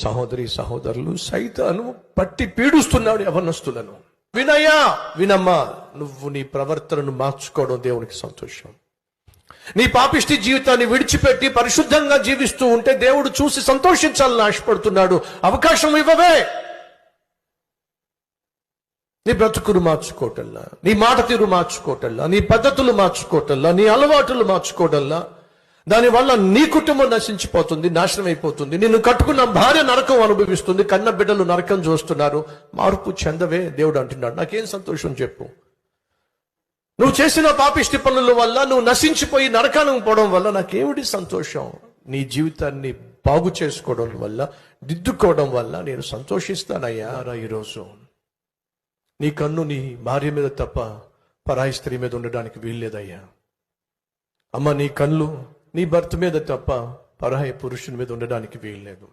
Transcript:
సహోదరి సహోదరులు, సైతాను పట్టి పీడుస్తున్నాడు యవనస్తులను. వినయ్యా, వినమ్మా, నువ్వు నీ ప్రవర్తనను మార్చుకోవడం దేవునికి సంతోషం. నీ పాపిష్టి జీవితాన్ని విడిచిపెట్టి పరిశుద్ధంగా జీవిస్తూ ఉంటే దేవుడు చూసి సంతోషించాలని ఆశపడుతున్నాడు. అవకాశం ఇవ్వవే. నీ బ్రతుకును మార్చుకోవటల్లా, నీ మాట తీరు మార్చుకోవటల్లా, నీ పద్ధతులు మార్చుకోవటల్లా, నీ అలవాటులు మార్చుకోవటల్లా, దానివల్ల నీ కుటుంబం నశించిపోతుంది, నాశనం అయిపోతుంది. నిన్ను కట్టుకున్న భార్య నరకం అనుభవిస్తుంది, కన్న బిడ్డలు నరకం చూస్తున్నారు. మార్పు చెందవే. దేవుడు అంటున్నాడు, నాకేం సంతోషం చెప్పు? నువ్వు చేసిన పాపిష్టి పనుల వల్ల నువ్వు నశించిపోయి నరకానికి పోవడం వల్ల నాకేమిటి సంతోషం? నీ జీవితాన్ని బాగు చేసుకోవడం వల్ల, దిద్దుకోవడం వల్ల నేను సంతోషిస్తానయ్యా. ఈరోజు నీ కన్ను నీ భార్య మీద తప్ప పరాయి స్త్రీ మీద ఉండడానికి వీల్లేదయ్యా. అమ్మ, నీ కళ్ళు నీ భర్త మీద తప్ప పరాయి పురుషుని మీద ఉండడానికి వీల్లేదు.